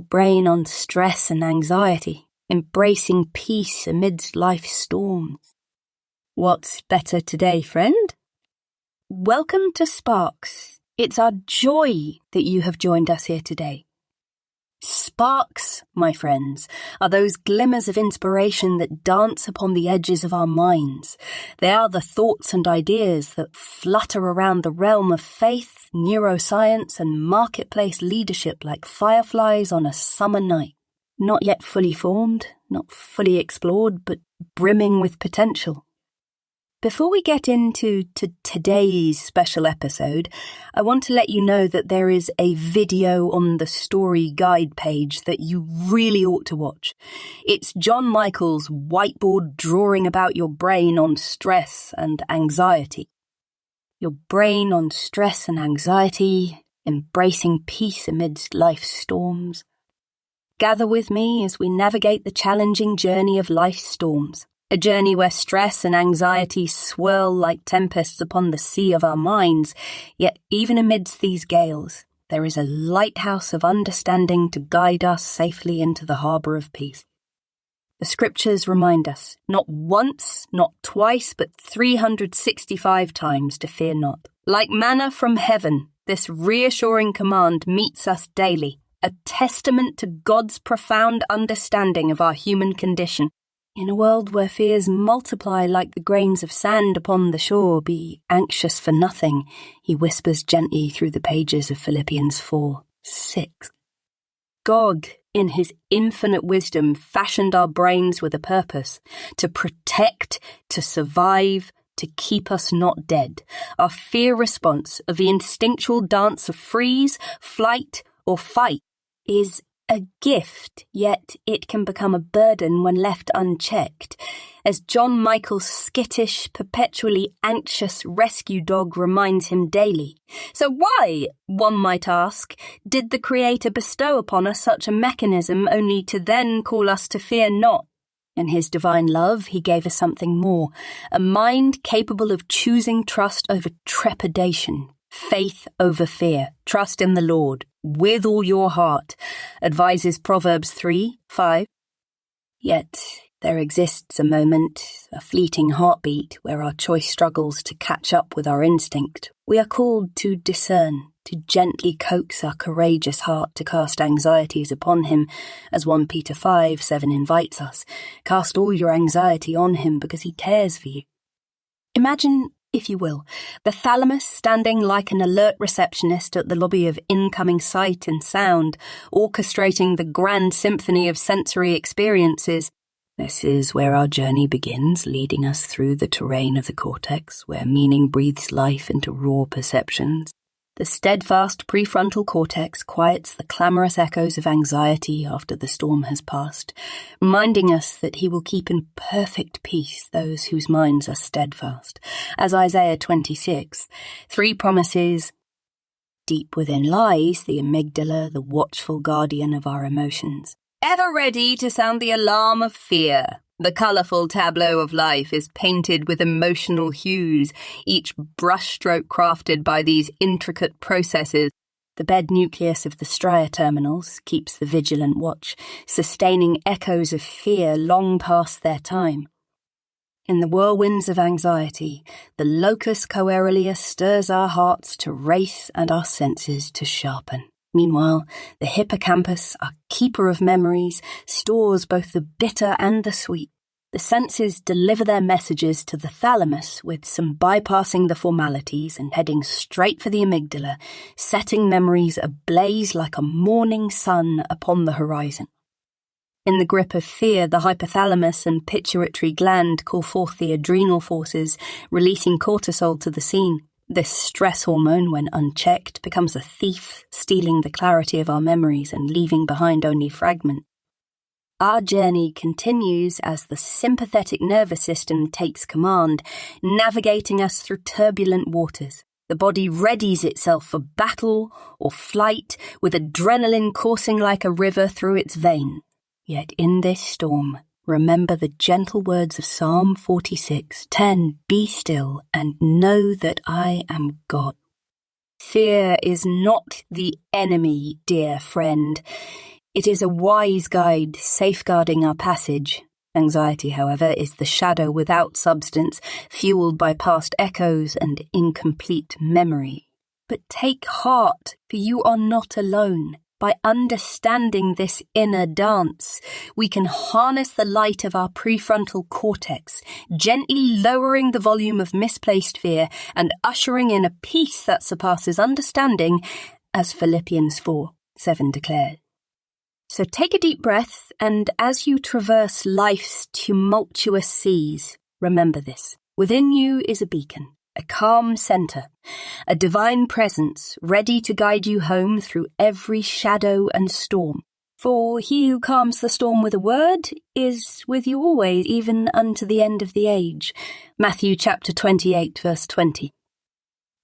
brain on stress and anxiety, embracing peace amidst life's storms. What's better today, friend? Welcome to Sparks. It's our joy that you have joined us here today. Sparks, my friends, are those glimmers of inspiration that dance upon the edges of our minds. They are the thoughts and ideas that flutter around the realm of faith, neuroscience, and marketplace leadership like fireflies on a summer night. Not yet fully formed, not fully explored, but brimming with potential. Before we get into today's special episode, I want to let you know that there is a video on the story guide page that you really ought to watch. It's John Michael's whiteboard drawing about your brain on stress and anxiety. Your brain on stress and anxiety, embracing peace amidst life's storms. Gather with me as we navigate the challenging journey of life's storms. A journey where stress and anxiety swirl like tempests upon the sea of our minds, yet even amidst these gales, there is a lighthouse of understanding to guide us safely into the harbour of peace. The scriptures remind us, not once, not twice, but 365 times to fear not. Like manna from heaven, this reassuring command meets us daily, a testament to God's profound understanding of our human condition. In a world where fears multiply like the grains of sand upon the shore, be anxious for nothing, he whispers gently through the pages of Philippians 4:6. God, in his infinite wisdom, fashioned our brains with a purpose, to protect, to survive, to keep us not dead. Our fear response of the instinctual dance of freeze, flight, or fight is a gift, yet it can become a burden when left unchecked, as John Michael's skittish, perpetually anxious rescue dog reminds him daily. So why, one might ask, did the Creator bestow upon us such a mechanism only to then call us to fear not? In his divine love, he gave us something more, a mind capable of choosing trust over trepidation, faith over fear, trust in the Lord, with all your heart, advises Proverbs 3:5. Yet there exists a moment, a fleeting heartbeat, where our choice struggles to catch up with our instinct. We are called to discern, to gently coax our courageous heart to cast anxieties upon him, as 1 Peter 5:7 invites us. Cast all your anxiety on him because he cares for you. Imagine, if you will, the thalamus standing like an alert receptionist at the lobby of incoming sight and sound, orchestrating the grand symphony of sensory experiences. This is where our journey begins, leading us through the terrain of the cortex, where meaning breathes life into raw perceptions. The steadfast prefrontal cortex quiets the clamorous echoes of anxiety after the storm has passed, reminding us that he will keep in perfect peace those whose minds are steadfast. As Isaiah 26:3 promises, deep within lies the amygdala, the watchful guardian of our emotions, ever ready to sound the alarm of fear. The colourful tableau of life is painted with emotional hues, each brushstroke crafted by these intricate processes. The bed nucleus of the stria terminals keeps the vigilant watch, sustaining echoes of fear long past their time. In the whirlwinds of anxiety, the locus coeruleus stirs our hearts to race and our senses to sharpen. Meanwhile, the hippocampus, our keeper of memories, stores both the bitter and the sweet. The senses deliver their messages to the thalamus, with some bypassing the formalities and heading straight for the amygdala, setting memories ablaze like a morning sun upon the horizon. In the grip of fear, the hypothalamus and pituitary gland call forth the adrenal forces, releasing cortisol to the scene. This stress hormone, when unchecked, becomes a thief, stealing the clarity of our memories and leaving behind only fragments. Our journey continues as the sympathetic nervous system takes command, navigating us through turbulent waters. The body readies itself for battle or flight, with adrenaline coursing like a river through its veins. Yet in this storm, remember the gentle words of Psalm 46:10, "Be still and know that I am God." Fear is not the enemy, dear friend. It is a wise guide safeguarding our passage. Anxiety, however, is the shadow without substance, fueled by past echoes and incomplete memory. But take heart, for you are not alone. By understanding this inner dance, we can harness the light of our prefrontal cortex, gently lowering the volume of misplaced fear and ushering in a peace that surpasses understanding, as Philippians 4:7 declares. So take a deep breath, and as you traverse life's tumultuous seas, remember this. Within you is a beacon, a calm centre, a divine presence ready to guide you home through every shadow and storm. For he who calms the storm with a word is with you always, even unto the end of the age. Matthew chapter 28, verse 20.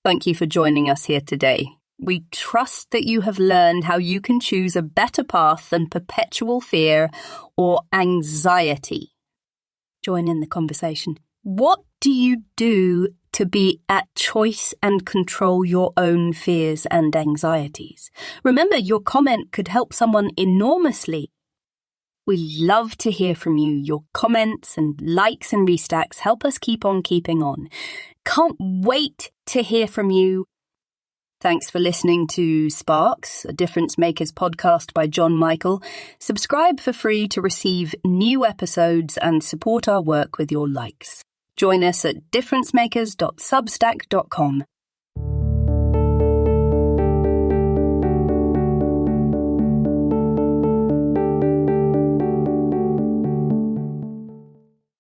Thank you for joining us here today. We trust that you have learned how you can choose a better path than perpetual fear or anxiety. Join in the conversation. What do you do to be at choice and control your own fears and anxieties? Remember, your comment could help someone enormously. We love to hear from you. Your comments and likes and restacks help us keep on keeping on. Can't wait to hear from you. Thanks for listening to Sparks, a Difference Makers podcast by John Michael. Subscribe for free to receive new episodes and support our work with your likes. Join us at differencemakers.substack.com.